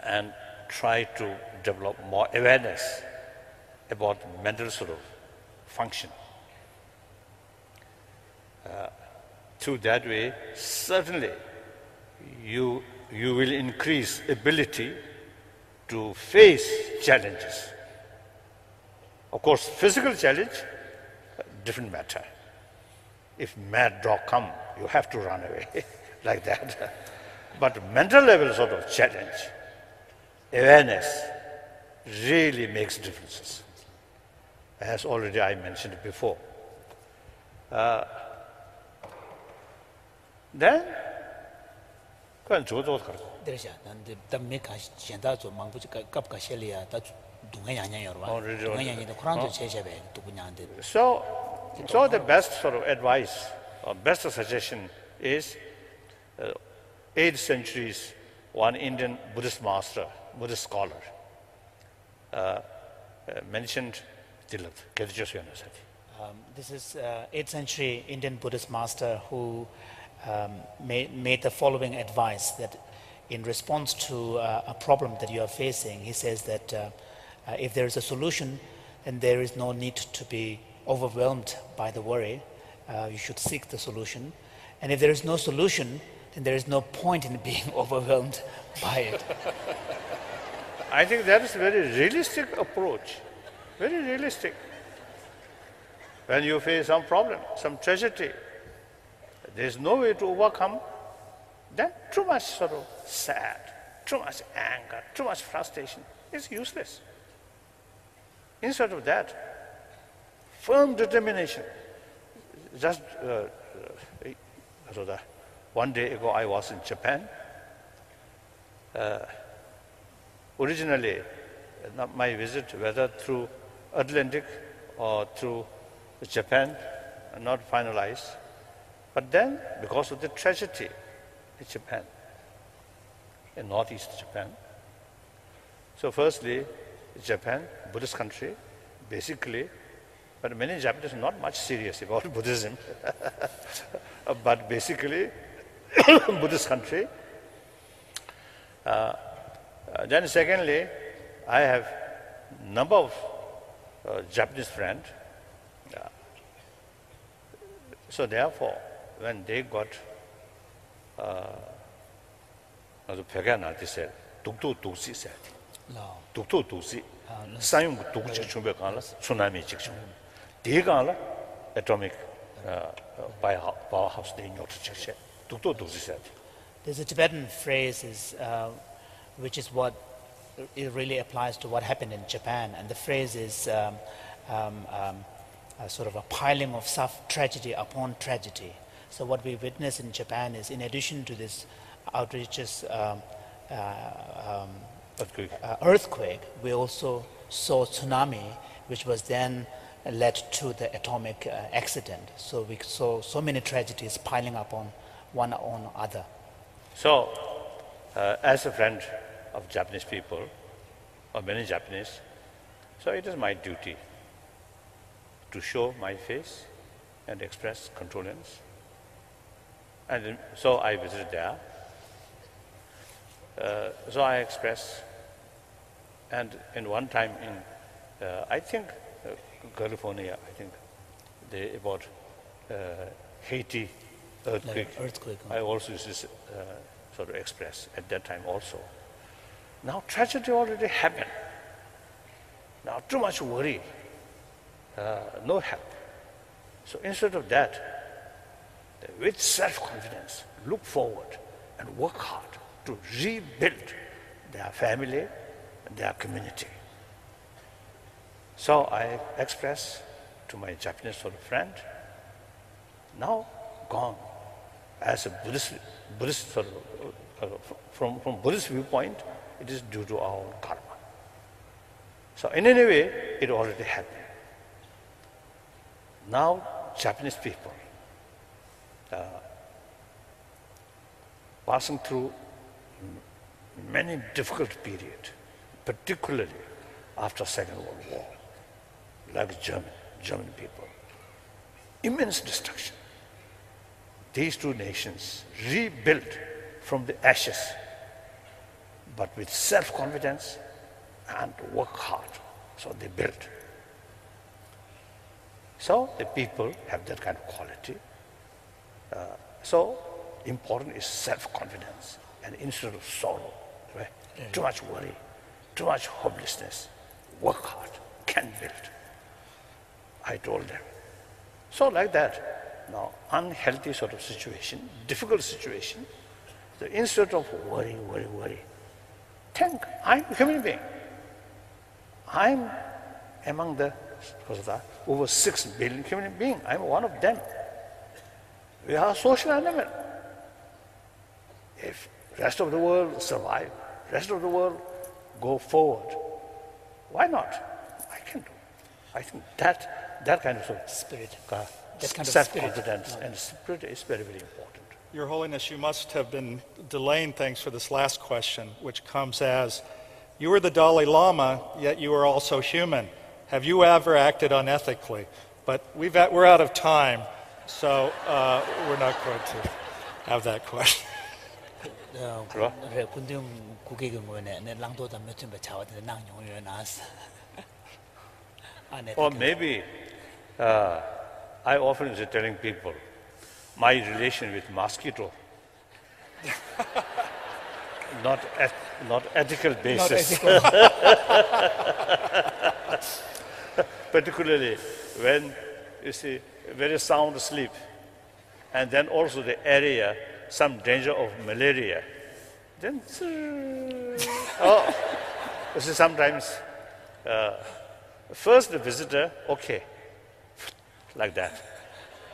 and try to develop more awareness about mental sort of function. Through that way, certainly you will increase ability to face challenges. Of course, physical challenge, different matter. If mad dog come, you have to run away like that. But mental level sort of challenge, awareness, really makes differences, as already I mentioned before. Then, there's the make a genda to Mambuka Kapkashelia, that Dungayan So the best sort of advice or best suggestion is 8th century's one Indian Buddhist master, Buddhist scholar, mentioned this is 8th century Indian Buddhist master who made the following advice that in response to a problem that you are facing, he says that if there is a solution, then there is no need to be overwhelmed by the worry. You should seek the solution. And if there is no solution, then there is no point in being overwhelmed by it. I think that is a very realistic approach, very realistic. When you face some problem, some tragedy, there is no way to overcome, then too much sort of sad, too much anger, too much frustration is useless. Instead of that, firm determination. Just one day ago, I was in Japan. Originally, not my visit, whether through Atlantic or through Japan, not finalized. But then, because of the tragedy in Japan, in northeast Japan, so firstly, Japan, Buddhist country, basically, but many Japanese are not much serious about Buddhism, but basically, Buddhist country. Then secondly, I have number of Japanese friends. So therefore, when they got said, atomic powerhouse. There's a Tibetan phrase which is what it really applies to what happened in Japan, and the phrase is sort of a piling of tragedy upon tragedy. So what we witness in Japan is, in addition to this outrageous earthquake, we also saw tsunami, which was then led to the atomic accident. So we saw so many tragedies piling up on one on other. So, as a friend of Japanese people, or many Japanese, so it is my duty to show my face and express condolence. And so I visited there. So I express, and in one time in, I think, California, I think, about Haiti earthquake. I also used to sort of express at that time also. Now tragedy already happened. Now too much worry, no help. So instead of that, with self-confidence, look forward and work hard to rebuild their family and their community. So I express to my Japanese sort of friend, now gone. As a Buddhist sort of, from Buddhist viewpoint, it is due to our own karma. So in any way, it already happened. Now Japanese people passing through many difficult periods, particularly after Second World War, like German people. Immense destruction. These two nations rebuilt from the ashes, but with self-confidence and work hard. So they built. So the people have that kind of quality. So important is self-confidence, and instead of sorrow, right? Too much worry, too much hopelessness. Work hard, can build. I told them. So like that. Now, unhealthy sort of situation, difficult situation. So instead of worry, think, I'm a human being. I'm among the over 6 billion human beings. I'm one of them. We are a social animal. If rest of the world survive, rest of the world go forward, why not? I can do. I think that kind of Spirit. That kind of self-confidence and spirit is very, very important. Your Holiness, you must have been delaying things for this last question, which comes as, you were the Dalai Lama, yet you are also human. Have you ever acted unethically? But we're out of time, so we're not going to have that question. Or maybe I often is telling people my relation with mosquito, not ethical basis. Not ethical. Particularly when you see very sound sleep, and then also the area, some danger of malaria. Then, you see sometimes first the visitor, okay, like that.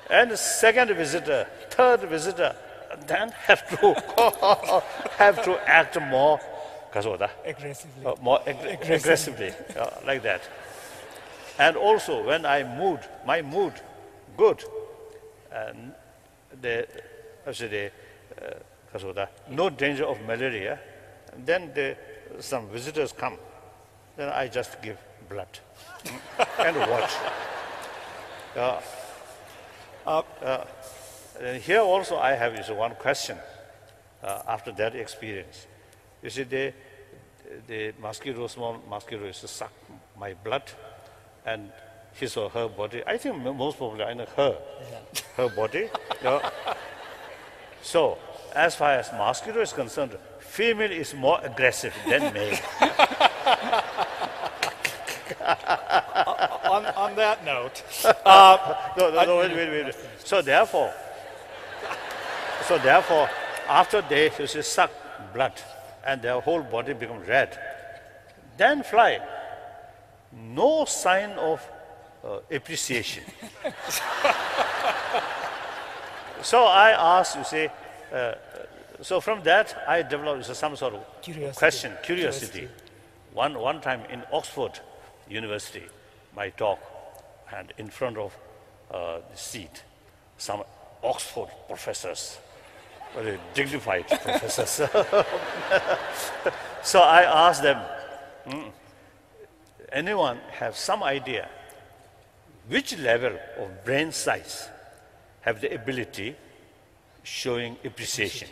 And the second visitor, third visitor, then have to act more Aggressively. aggressively, like that. And also when my mood good, and no danger of malaria, and then some visitors come, then I just give blood and watch. And here also I have is one question after that experience. You see, the mosquito, small mosquito, is to suck my blood and his or her body. I think most probably I know her body. So, as far as mosquito is concerned, female is more aggressive than male. On that note, no, wait. So therefore, after they suck blood and their whole body becomes red, then fly. No sign of appreciation. So I asked, you say, so from that I developed some sort of curiosity. One time in Oxford University, my talk, and in front of the seat, some Oxford professors, very dignified professors. So I asked them, anyone have some idea which level of brain size have the ability showing appreciation?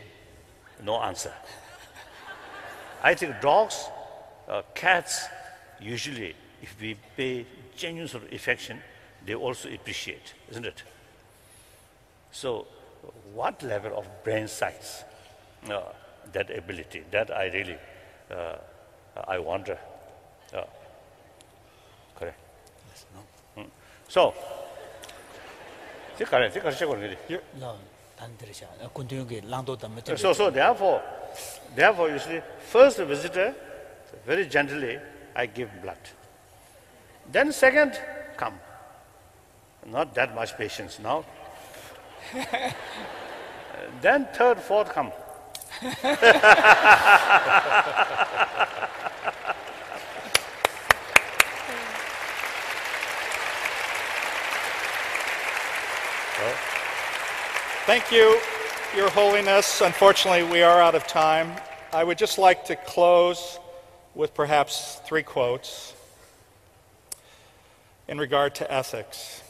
No answer. I think dogs, cats, usually, if we pay genuine sort of affection, they also appreciate, isn't it? So, what level of brain size, that ability, that I really, I wonder. Correct. Yes, no. So, so therefore, you see, first visitor, very gently, I give blood. Then second, come. Not that much patience now. Then third, fourth, come. Thank you, Your Holiness. Unfortunately, we are out of time. I would just like to close with perhaps 3 quotes in regard to ethics,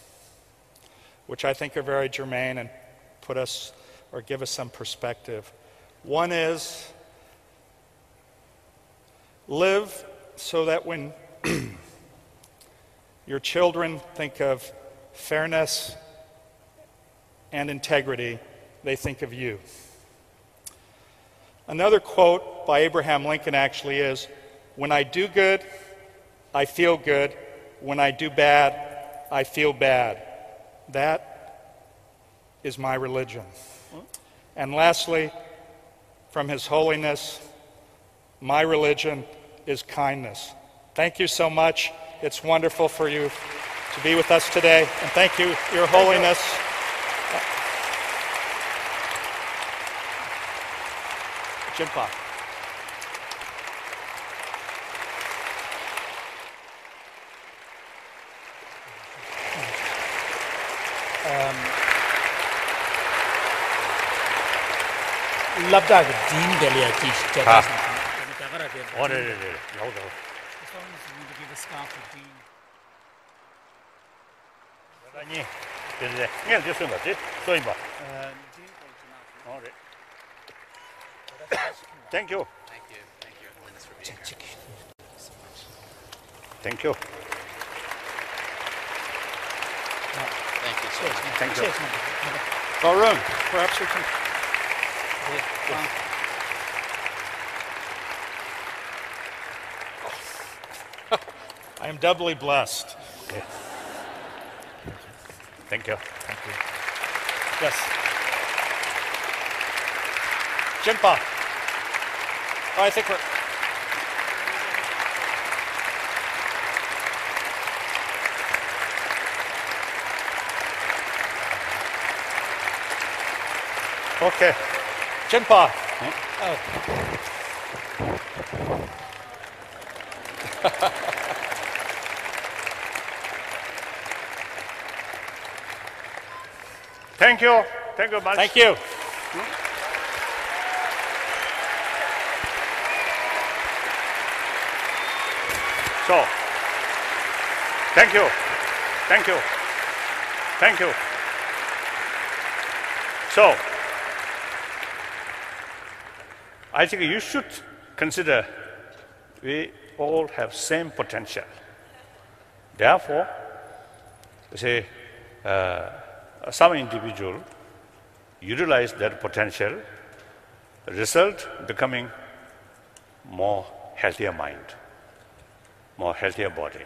which I think are very germane and put us or give us some perspective. One is, live so that when your children think of fairness and integrity, they think of you. Another quote by Abraham Lincoln actually is, when I do good, I feel good. When I do bad, I feel bad. That is my religion. And lastly, from His Holiness, my religion is kindness. Thank you so much. It's wonderful for you to be with us today. And thank you, Your Holiness. Jinpa. Labda Dean Delia teach Thank you. Thank you, Your Holiness, for being here. Thank you. Thank you so much. Thank you. Varun, perhaps we can... I am doubly blessed. Okay. Thank you. Thank you. Yes. Jinpa. Oh, I think we're... Okay. Jinpa. Thank you. Thank you much. Thank you. So, thank you. Thank you. Thank you. So, I think you should consider we all have same potential. Therefore, say some individual utilize that potential, result becoming more healthier mind, more healthier body.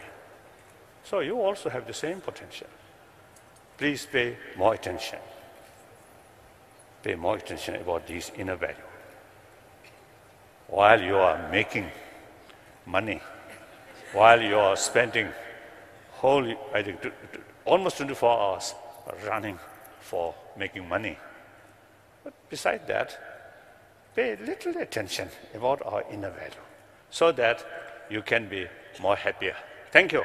So you also have the same potential. Please pay more attention. Pay more attention about these inner value. While you are making money, while you are spending whole, I think, almost 24 hours running for making money. But besides that, pay little attention about our inner value so that you can be more happier. Thank you.